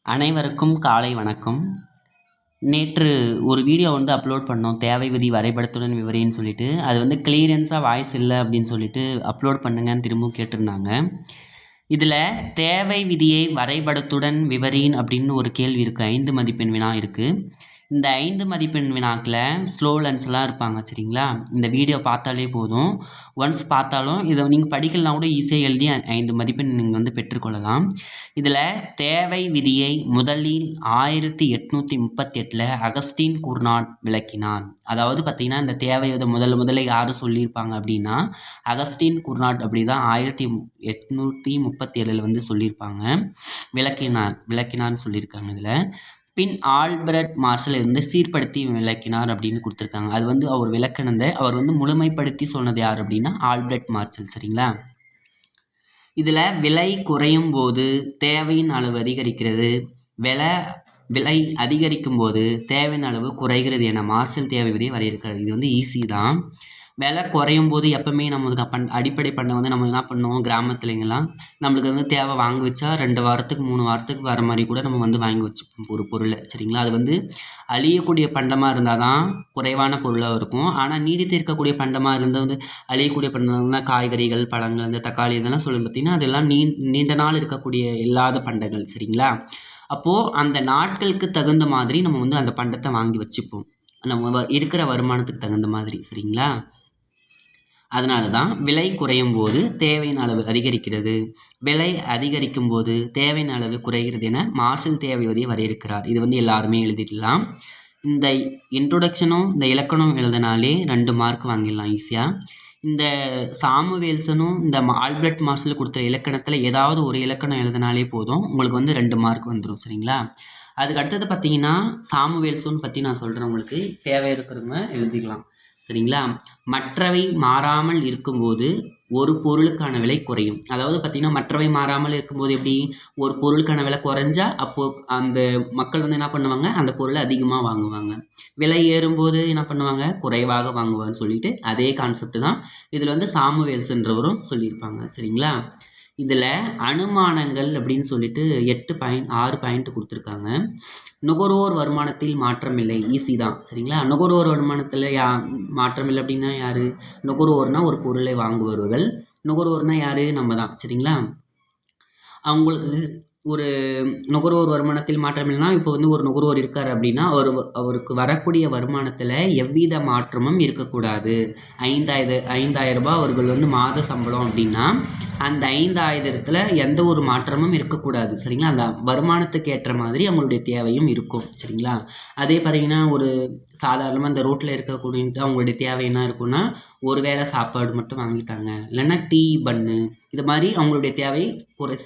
அனைவருக்கும் காலை வணக்கம். நேற்று ஒரு வீடியோ அப்லோட் பண்ணோம். தேவை விதி வரைபடத்துடன் விவரின்னு சொல்லிட்டு. அது கிளியரன்ஸாக வாய்ஸ் இல்லை அப்படின்னு சொல்லிட்டு அப்லோட் பண்ணுங்கன்னு திரும்பவும் கேட்டிருந்தாங்க. இதில் தேவை விதியை வரைபடத்துடன் விவரின் அப்படின்னு ஒரு கேள்வி இருக்குது. 5 மதிப்பெண் வினா இருக்குது. இந்த 5 மதிப்பெண் வினாக்கில் ஸ்லோ லென்ஸ்லாம் இருப்பாங்க சரிங்களா. இந்த வீடியோ பார்த்தாலே போதும். ஒன்ஸ் பார்த்தாலும் இதை நீங்கள் படிக்கலாம் கூட ஈஸியாக எழுதி 5 மதிப்பெண் நீங்கள் பெற்றுக்கொள்ளலாம். இதில் தேவை விதியை முதலில் 1838 அகஸ்டின் குர்னாட் விளக்கினார். அதாவது பார்த்திங்கன்னா இந்த தேவையை முதல்ல யார் சொல்லியிருப்பாங்க அப்படின்னா அகஸ்டின் குர்னாட் அப்படி தான் 1837 சொல்லியிருப்பாங்க. விளக்கினார்னு சொல்லியிருக்காங்க. இதில் பின் ஆல்பர்ட் மார்ஷல் சீர்படுத்தி விளக்கினார் அப்படின்னு கொடுத்துருக்காங்க. அது அவர் விளக்கினதை அவர் முழுமைப்படுத்தி சொன்னது யார் அப்படின்னா ஆல்பர்ட் மார்ஷல் சரிங்களா. இதில் விலை குறையும் போது தேவையின் அளவு அதிகரிக்கிறது, விலை அதிகரிக்கும் போது தேவையின் அளவு குறைகிறது என மார்ஷல் தேவை விதியை வரையறுக்கிறது. இது ஈஸி தான். விலை குறையும் போது எப்பவுமே நம்மளுக்கு அடிப்படை பண்டை நம்ம என்ன பண்ணுவோம், கிராமத்துலங்கெல்லாம் நம்மளுக்கு தேவை வாங்கி வச்சா 2 வாரத்துக்கு 3 வாரத்துக்கு வர மாதிரி கூட நம்ம வாங்கி வச்சுப்போம் ஒரு பொருளை சரிங்களா. அது அழியக்கூடிய பண்டமாக இருந்தால் தான் குறைவான பொருளாக இருக்கும். ஆனால் நீடித்து இருக்கக்கூடிய பண்டமாக இருந்தால் அழியக்கூடிய பண்டம்னா காய்கறிகள், பழங்கள், இந்த தக்காளி இதெல்லாம் சொல்லி பார்த்திங்கன்னா அதெல்லாம் நீண்ட நாள் இருக்கக்கூடிய இல்லாத பண்டங்கள் சரிங்களா. அப்போது அந்த நாட்களுக்கு தகுந்த மாதிரி நம்ம அந்த பண்டத்தை வாங்கி வச்சுப்போம், நம்ம இருக்கிற வருமானத்துக்கு தகுந்த மாதிரி சரிங்களா. அதனால தான் விலை குறையும் போது தேவையின் அளவு அதிகரிக்கிறது, விலை அதிகரிக்கும் போது தேவையின் அளவு குறைகிறது என மார்ஷல் தேவை விதியை வரையறுக்கிறார். இது எல்லாருமே எழுதிடலாம். இந்த இன்ட்ரொடக்ஷனும் இந்த இலக்கணம் எழுதினாலே 2 மார்க் வாங்கிடலாம் ஈஸியாக. இந்த சாமுவேல்சனும் இந்த ஆல்பர்ட் மார்ஷல் கொடுத்த இலக்கணத்தில் ஏதாவது ஒரு இலக்கணம் எழுதினாலே போதும், உங்களுக்கு 2 மார்க் வந்துடும் சரிங்களா. அதுக்கு அடுத்தது பார்த்தீங்கன்னா சாமுவேல்சன் பற்றி நான் சொல்கிறேன். உங்களுக்கு தேவை இருக்கிறவங்க எழுதிக்கலாம் சரிங்களா. மற்றவை மாறாமல் இருக்கும்போது ஒரு பொருளுக்கான விலை குறையும். அதாவது பார்த்திங்கன்னா மற்றவை மாறாமல் இருக்கும்போது எப்படி, ஒரு பொருளுக்கான விலை குறைஞ்சா அப்போது அந்த மக்கள் என்ன பண்ணுவாங்க, அந்த பொருளை அதிகமாக வாங்குவாங்க. விலை ஏறும்போது என்ன பண்ணுவாங்க, குறைவாக வாங்குவாங்கன்னு சொல்லிட்டு அதே கான்செப்ட் தான் இதில் சாமுவேல்ஸ்ன்றவரும் சொல்லியிருப்பாங்க சரிங்களா. இதில் அனுமானங்கள் அப்படின்னு சொல்லிட்டு 6 பாயிண்ட் கொடுத்துருக்காங்க. நுகர்வோர் வருமானத்தில் மாற்றம் இல்லை, ஈஸி தான் சரிங்களா. நுகர்வோர் வருமானத்தில் மாற்றம் இல்லை அப்படின்னா யார், நுகர்வோர்னால் ஒரு பொருளை வாங்குபவர்கள், நுகர்வோர்னால் யார், நம்ம தான் சரிங்களா. அவங்களுக்கு ஒரு நுகர்வோர் வருமானத்தில் மாற்றம் இல்லைன்னா இப்போ ஒரு நுகர்வோர் இருக்கார் அப்படின்னா அவருக்கு வரக்கூடிய வருமானத்தில் எவ்வித மாற்றமும் இருக்கக்கூடாது. 5000 ரூபாய் அவர்கள் மாத சம்பளம் அப்படின்னா அந்த 5000த்தில் எந்த ஒரு மாற்றமும் இருக்கக்கூடாது சரிங்களா. அந்த வருமானத்துக்கு ஏற்ற மாதிரி அவங்களுடைய தேவையும் இருக்கும் சரிங்களா. அதே பார்த்தீங்கன்னா ஒரு சாதாரணமாக அந்த ரோட்டில் இருக்கக்கூடிய அவங்களுடைய தேவை என்ன இருக்குன்னா ஒரு வேளை சாப்பாடு மட்டும் வாங்கிட்டாங்க, இல்லைன்னா டீ பன்னு, இது மாதிரி அவங்களுடைய தேவை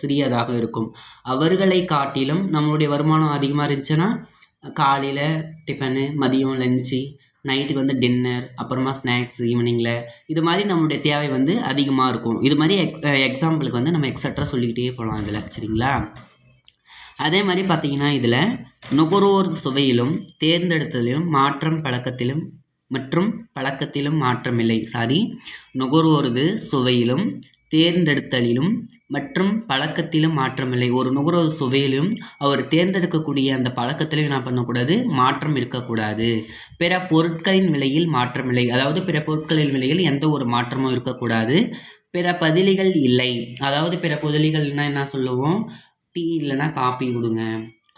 சிறியதாக இருக்கும். அவர்களை காட்டிலும் நம்மளுடைய வருமானம் அதிகமாக இருந்துச்சுன்னா காலையில் டிஃபனு, மதியம் லஞ்சு, நைட்டுக்கு டின்னர், அப்புறமா ஸ்நாக்ஸ் ஈவினிங்கில், இது மாதிரி நம்மளுடைய தேவை அதிகமாக இருக்கும். இது மாதிரி எக்ஸாம்பிளுக்கு நம்ம எக்ஸட்ரா சொல்லிக்கிட்டே போகலாம் இதில் சரிங்களா. அதே மாதிரி பார்த்திங்கன்னா இதில் நுகர்வோர் சுவையிலும் தேர்ந்தெடுத்ததிலும் மாற்றம் பழக்கத்திலும் மாற்றமில்லை. நுகர்வோரது சுவையிலும் தேர்ந்தெடுத்தலிலும் மற்றும் பழக்கத்திலும் மாற்றமில்லை. ஒரு நுகர்வோர் சுவையிலும் அவர் தேர்ந்தெடுக்கக்கூடிய அந்த பழக்கத்திலும் என்ன பண்ணக்கூடாது, மாற்றம் இருக்கக்கூடாது. பிற பொருட்களின் விலையில் மாற்றமில்லை, அதாவது பிற பொருட்களின் விலையில் எந்த ஒரு மாற்றமும் இருக்கக்கூடாது. பிற பதிலிகள் இல்லை, அதாவது பிற பதிலிகள்னால் என்ன சொல்லுவோம், டீ இல்லைன்னா காஃபி கொடுங்க,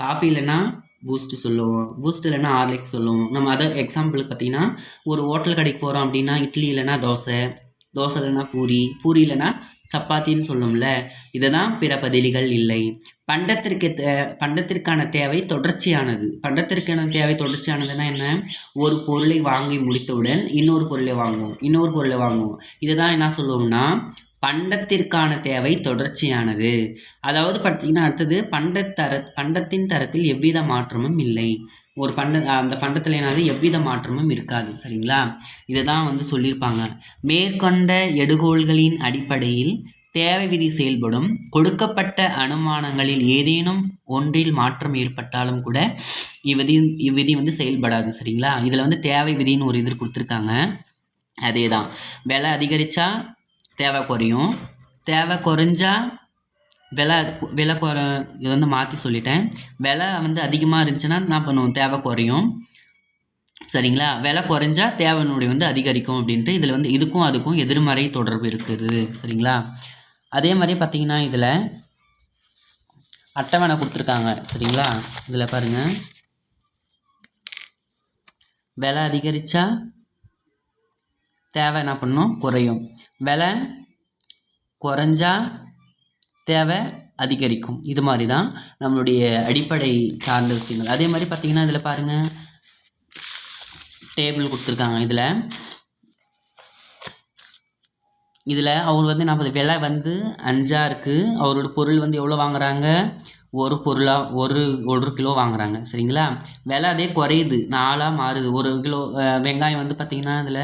காஃபி இல்லைன்னா பூஸ்ட்டு சொல்லுவோம், பூஸ்ட் இல்லைன்னா ஹார்லிக்ஸ் சொல்லுவோம். நம்ம அதை எக்ஸாம்பிளுக்கு பார்த்திங்கன்னா ஒரு ஹோட்டல் கடைக்கு போகிறோம் அப்படின்னா இட்லி இல்லைன்னா தோசை, தோசை இல்லைன்னா பூரி இல்லைன்னா சப்பாத்தின்னு சொல்லும்ல. இதை தான் பிற பதிலிகள் இல்லை. பண்டத்திற்கான தேவை தொடர்ச்சியானது. தொடர்ச்சியானதுன்னா என்ன, ஒரு பொருளை வாங்கி முடித்தவுடன் இன்னொரு பொருளை வாங்குவோம். இதை தான் என்ன சொல்லுவோம்னா பண்டத்திற்கான தேவை தொடர்ச்சியானது. அதாவது பார்த்தீங்கன்னா அடுத்தது பண்டத்தின் தரத்தில் எவ்வித மாற்றமும் இல்லை. ஒரு அந்த பண்டத்தில் என்னது எவ்வித மாற்றமும் இருக்காது சரிங்களா. இதை தான் சொல்லியிருப்பாங்க. மேற்கொண்ட எடுகோள்களின் அடிப்படையில் தேவை விதி செயல்படும். கொடுக்கப்பட்ட அனுமானங்களில் ஏதேனும் ஒன்றில் மாற்றம் ஏற்பட்டாலும் கூட இவ்விதி செயல்படாது சரிங்களா. இதில் தேவை விதின்னு ஒரு இது கொடுத்துருக்காங்க. அதே தான், விலை அதிகரித்தா தேவை குறையும், தேவை குறைஞ்சா விலை இது வந்து மாற்றி சொல்லிட்டேன். விலை வந்து அதிகமாக இருந்துச்சுன்னா என்ன பண்ணுவோம், தேவை குறையும். சரிங்களா? விலை குறைஞ்சா தேவையினுடைய வந்து அதிகரிக்கும் அப்படின்ட்டு இதில் வந்து இதுக்கும் அதுக்கும் எதிர்மறை தொடர்பு இருக்குது. சரிங்களா? அதே மாதிரி பார்த்தீங்கன்னா இதில் அட்டவணை கொடுத்துருக்காங்க. சரிங்களா? இதில் பாருங்கள், விலை அதிகரித்தா தேவை என்ன பண்ணணும், குறையும். விலை குறைஞ்சா தேவை அதிகரிக்கும். இது மாதிரி தான் நம்மளுடைய அடிப்படை சார்ந்த விஷயங்கள். அதே மாதிரி பார்த்தீங்கன்னா இதில் பாருங்கள், டேபிள் கொடுத்துருக்காங்க. இதில் அவர் வந்து 40 விலை வந்து 5 இருக்குது. அவரோட பொருள் வந்து எவ்வளோ வாங்குறாங்க, ஒரு கிலோ வாங்குறாங்க. சரிங்களா? விலை அதே குறையுது, 4 மாறுது. 1 கிலோ வெங்காயம் வந்து பார்த்திங்கன்னா இதில்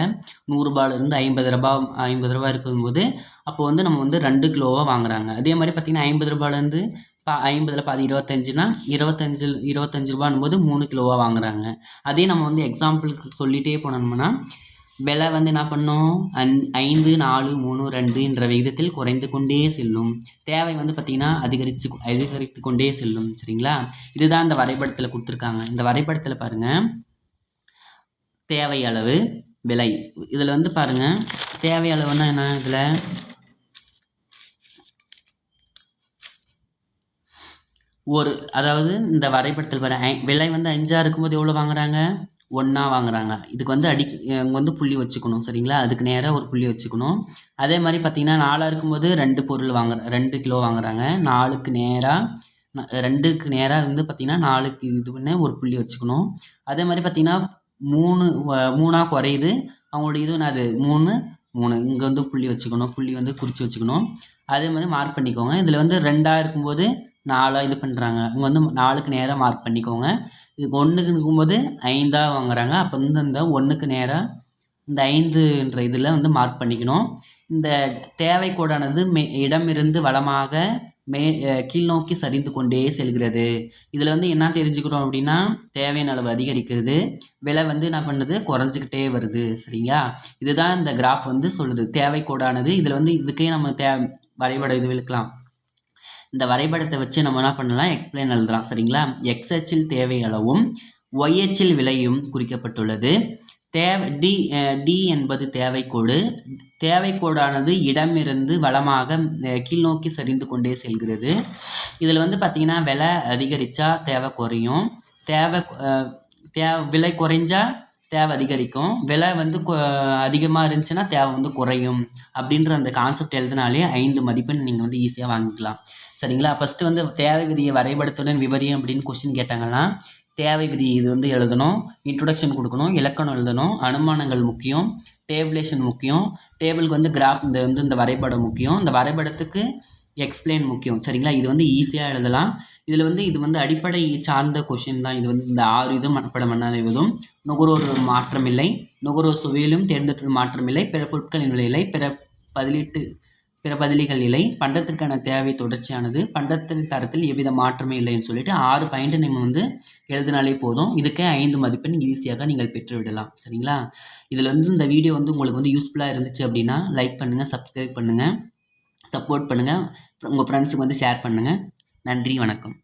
100 ரூபாயிலேருந்து 50 ரூபா இருக்கும்போது அப்போ வந்து நம்ம வந்து 2 கிலோவாக வாங்குறாங்க. அதே மாதிரி பார்த்திங்கன்னா 50 ரூபாயிலேருந்து 50ல் பாதி 25னா 25 ரூபான்னும்போது 3 கிலோவாக வாங்குறாங்க. அதே நம்ம வந்து எக்ஸாம்பிளுக்கு சொல்லிகிட்டே போனோம்னா விலை வந்து என்ன பண்ணோம், 5, 4, 3, 2 விகிதத்தில் குறைந்து கொண்டே செல்லும். தேவை வந்து பார்த்திங்கன்னா அதிகரித்து கொண்டே செல்லும். சரிங்களா? இதுதான் இந்த வரைபடத்தில் கொடுத்துருக்காங்க. இந்த வரைபடத்தில் பாருங்கள், தேவை அளவு, விலை. இதில் வந்து பாருங்கள், தேவை அளவுன்னா என்ன, இதில் அதாவது இந்த வரைபடத்தில் பாருங்கள், விலை வந்து 5 இருக்கும்போது எவ்வளோ வாங்குறாங்க, 1 வாங்குறாங்க. இதுக்கு வந்து இங்கே வந்து புள்ளி வச்சுக்கணும். சரிங்களா? அதுக்கு நேராக ஒரு புள்ளி வச்சுக்கணும். அதே மாதிரி பார்த்திங்கன்னா 4 இருக்கும்போது 2 கிலோ வாங்குறாங்க. 4க்கு நேராக வந்து பார்த்திங்கன்னா 4க்கு இது பண்ண ஒரு புள்ளி வச்சுக்கணும். அதே மாதிரி பார்த்திங்கன்னா 3 குறையுது. அவங்களுடைய இது என்னது, 3 இங்கே வந்து புள்ளி வச்சுக்கணும், புள்ளி வந்து குறித்து வச்சுக்கணும். அதே மாதிரி மார்க் பண்ணிக்கோங்க. இதில் வந்து 2 இருக்கும்போது 4 இது பண்ணுறாங்க. இங்கே வந்து 4க்கு நேராக மார்க் பண்ணிக்கோங்க. இது 1க்கு இருக்கும்போது 5 வாங்குறாங்க. அப்போ வந்து இந்த 1க்கு நேராக இந்த 5ன்ற இதில் வந்து மார்க் பண்ணிக்கணும். இந்த தேவை கோடானது இடமிருந்து வலமாக கீழ்நோக்கி சரிந்து கொண்டே செல்கிறது. இதில் வந்து என்ன தெரிஞ்சுக்கிறோம் அப்படின்னா, தேவையான அளவு அதிகரிக்கிறது, விலை வந்து என்ன பண்ணுது, குறைஞ்சிக்கிட்டே வருது. சரிங்களா? இதுதான் இந்த கிராஃப் வந்து சொல்லுது. தேவை கோடானது இதில் வந்து இதுக்கே நம்ம வரைபட இது விழுக்கலாம். இந்த வரைபடத்தை வச்சு நம்ம என்ன பண்ணலாம், எக்ஸ்பிளைன் எழுதலாம். சரிங்களா? எக்ஸ் அச்சில் தேவை அளவும் ஒய் அச்சில் விலையும் குறிக்கப்பட்டுள்ளது. டி என்பது தேவைக்கோடு. தேவைக்கோடானது இடமிருந்து வலமாக கீழ்நோக்கி சரிந்து கொண்டே செல்கிறது. இதில் வந்து பார்த்திங்கன்னா விலை அதிகரித்தா தேவை குறையும், விலை குறைஞ்சா தேவை அதிகரிக்கும், விலை வந்து அதிகமாக இருந்துச்சுன்னா தேவை வந்து குறையும். அப்படின்ற அந்த கான்செப்ட் எழுதினாலே 5 மதிப்பெண் நீங்கள் வந்து ஈஸியாக வாங்கிக்கலாம். சரிங்களா? ஃபஸ்ட்டு வந்து தேவை விதியை வரைபடத்துடன் விவரியும் அப்படின்னு கொஸ்டின் கேட்டாங்கன்னா, தேவை விதி இது வந்து எழுதணும், இன்ட்ரொடக்ஷன் கொடுக்கணும், இலக்கணம் எழுதணும், அனுமானங்கள் முக்கியம், டேபிளேஷன் முக்கியம், டேபிளுக்கு வந்து கிராஃப் இந்த வரைபடம் முக்கியம், இந்த வரைபடத்துக்கு எக்ஸ்பிளைன் முக்கியம். சரிங்களா? இது வந்து ஈஸியாக எழுதலாம். இதில் வந்து இது வந்து அடிப்படை சார்ந்த கொஷின் தான். இது வந்து இந்த 6 இதுவும் மனப்பாடம் பண்ணாததும், நுகர்வோர் மாற்றமில்லை, நுகர்வோர் சுவையிலும் தேர்ந்தெடுப்பு மாற்றமில்லை, பிற பொருட்களின் விலை இல்லை, பிற பதிலிகள் இல்லை, பண்டத்திற்கான தேவை தொடர்ச்சியானது, பண்டத்தின் தரத்தில் எவ்வித மாற்றமே இல்லைன்னு சொல்லிட்டு 6 பாயிண்ட் நம்ம வந்து எழுதினாலே போதும். இதுக்கே 5 மதிப்பெண் ஈஸியாக நீங்கள் பெற்று விடலாம். சரிங்களா? இதில் வந்து இந்த வீடியோ வந்து உங்களுக்கு வந்து யூஸ்ஃபுல்லாக இருந்துச்சு அப்படின்னா லைக் பண்ணுங்கள், சப்ஸ்கிரைப் பண்ணுங்கள், சப்போர்ட் பண்ணுங்கள், உங்கள் ஃப்ரெண்ட்ஸுக்கு வந்து ஷேர் பண்ணுங்கள். நன்றி, வணக்கம்.